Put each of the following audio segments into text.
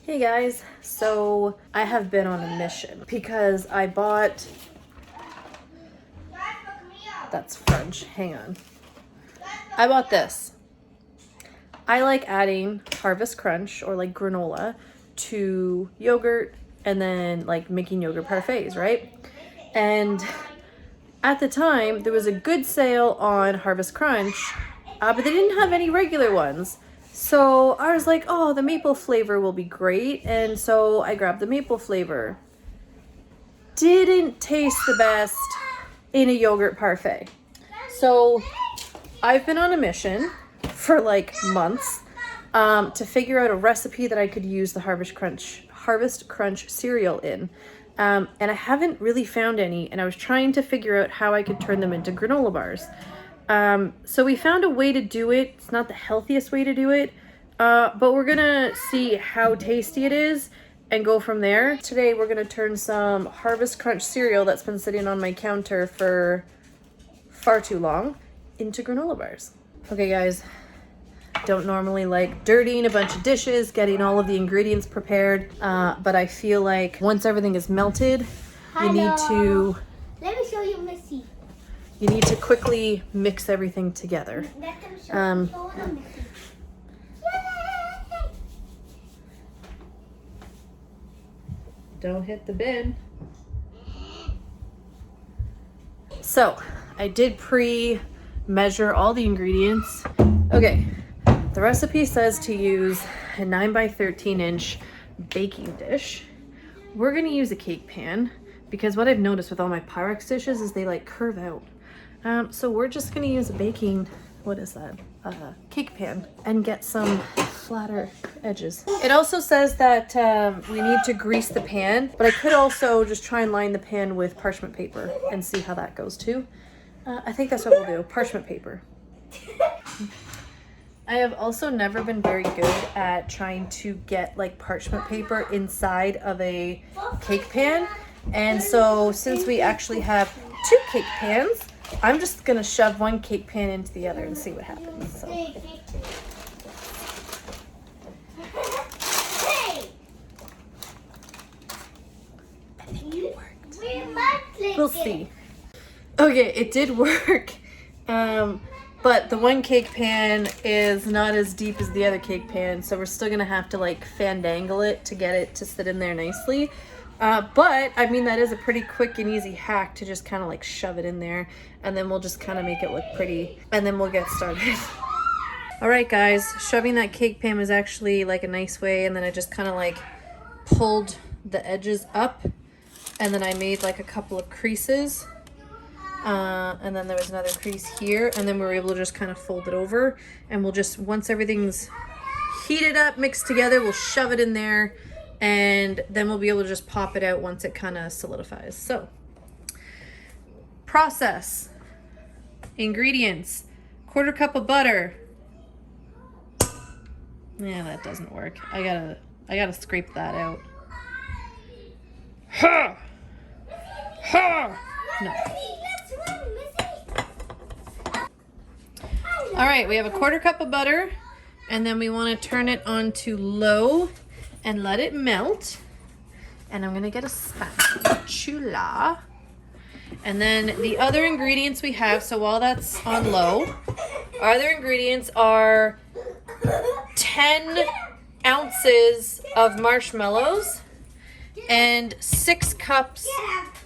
Hey guys, so I have been on a mission because I bought, that's French, hang on. I bought this. I like adding Harvest Crunch or like granola to yogurt and then like making yogurt parfaits, right? And at the time there was a good sale on Harvest Crunch, but they didn't have any regular ones. So I was like, oh, the maple flavor will be great. And so I grabbed the maple flavor. Didn't taste the best in a yogurt parfait. So I've been on a mission for like months to figure out a recipe that I could use the Harvest Crunch cereal in. And I haven't really found any, and I was trying to figure out how I could turn them into granola bars. So we found a way to do it. It's not the healthiest way to do it, but we're gonna see how tasty it is and go from there. Today we're gonna turn some Harvest Crunch cereal that's been sitting on my counter for far too long into granola bars. Okay guys, don't normally like dirtying a bunch of dishes, getting all of the ingredients prepared, but I feel like once everything is melted, you need to... Let me show you Missy. You need to quickly mix everything together. Don't hit the bin. So, I did pre-measure all the ingredients. Okay, the recipe says to use a 9 by 13 inch baking dish. We're gonna use a cake pan because what I've noticed with all my Pyrex dishes is they like curve out. So we're just gonna use a baking, cake pan and get some flatter edges. It also says that we need to grease the pan, but I could also just try and line the pan with parchment paper and see how that goes too. I think that's what we'll do, parchment paper. I have also never been very good at trying to get like parchment paper inside of a cake pan. And so since we actually have 2 cake pans, I'm just gonna shove one cake pan into the other and see what happens. So. I think it worked. We'll see. Okay, it did work. But the one cake pan is not as deep as the other cake pan, so we're still gonna have to like fandangle it to get it to sit in there nicely. But I mean, that is a pretty quick and easy hack to just kind of like shove it in there, and then we'll just kind of make it look pretty, and then we'll get started. All right guys, shoving that cake pan was actually like a nice way, and then I just kind of like pulled the edges up, and then I made like a couple of creases. And then there was another crease here, and then we were able to just kind of fold it over, and we'll just, once everything's heated up, mixed together, we'll shove it in there, and then we'll be able to just pop it out once it kind of solidifies. So, process. Ingredients. 1/4 cup of butter. Yeah, that doesn't work. I gotta scrape that out. Ha! Ha! No. All right, we have a 1/4 cup of butter, and then we want to turn it on to low and let it melt. And I'm gonna get a spatula. And then the other ingredients we have, so while that's on low, our other ingredients are 10 ounces of marshmallows and 6 cups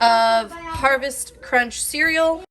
of Harvest Crunch cereal.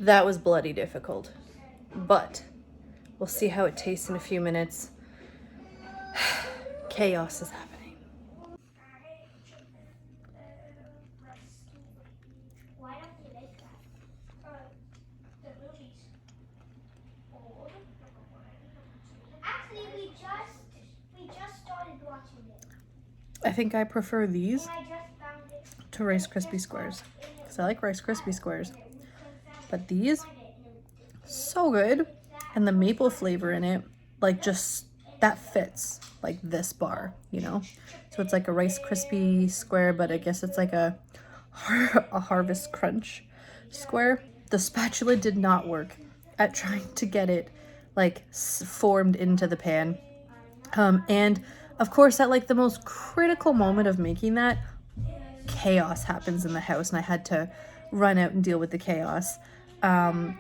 That was bloody difficult, but we'll see how it tastes in a few minutes. Chaos is happening. I think I prefer these to Rice Krispie squares because I like Rice Krispie squares, but these, so good. And the maple flavor in it, like, just that fits like this bar, you know? So it's like a Rice Krispie square, but I guess it's like a Harvest Crunch square. The spatula did not work at trying to get it like formed into the pan. And of course, at like the most critical moment of making that, chaos happens in the house, and I had to run out and deal with the chaos.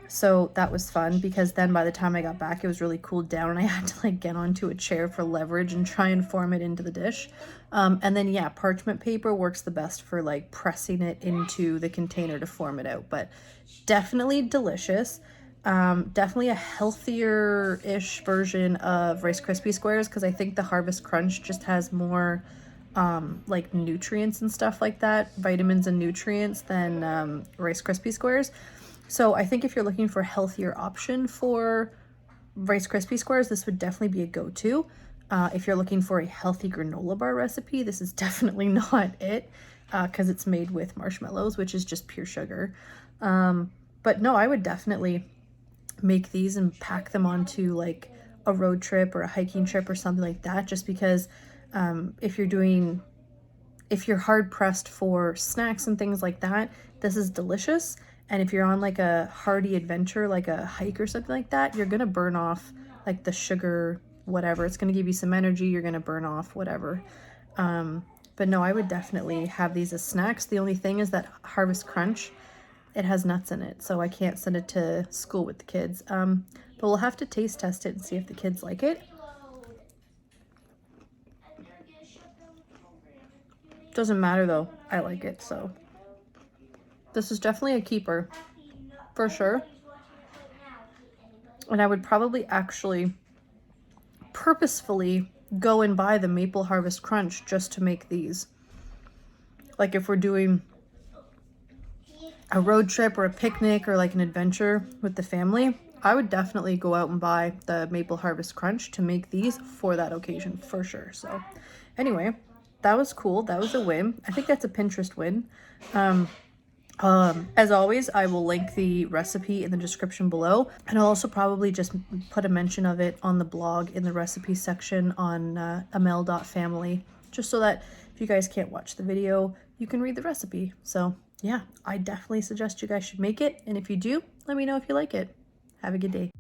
So that was fun because then by the time I got back, it was really cooled down, and I had to like get onto a chair for leverage and try and form it into the dish. And then yeah, parchment paper works the best for like pressing it into the container to form it out, but definitely delicious. Definitely a healthier-ish version of Rice Krispie squares because I think the Harvest Crunch just has more like nutrients and stuff like that, vitamins and nutrients, than Rice Krispie squares. So I think if you're looking for a healthier option for Rice Krispie squares, this would definitely be a go-to. If you're looking for a healthy granola bar recipe, this is definitely not it because it's made with marshmallows, which is just pure sugar. But no, I would definitely make these and pack them onto like a road trip or a hiking trip or something like that, just because if you're hard pressed for snacks and things like that, this is delicious. And if you're on like a hearty adventure, like a hike or something like that, you're gonna burn off like the sugar, whatever. It's gonna give you some energy, you're gonna burn off whatever. But no, I would definitely have these as snacks. The only thing is that Harvest Crunch, it has nuts in it, so I can't send it to school with the kids. But we'll have to taste test it and see if the kids like it. Doesn't matter though, I like it, so this is definitely a keeper for sure. And I would probably actually purposefully go and buy the Maple Harvest Crunch just to make these. Like if we're doing a road trip or a picnic or like an adventure with the family, I would definitely go out and buy the Maple Harvest Crunch to make these for that occasion for sure. So anyway, that was cool. That was a win. I think that's a Pinterest win. As always, I will link the recipe in the description below, and I'll also probably just put a mention of it on the blog in the recipe section on Amell.Family, just so that if you guys can't watch the video, you can read the recipe. So yeah, I definitely suggest you guys should make it, and if you do, let me know if you like it. Have a good day.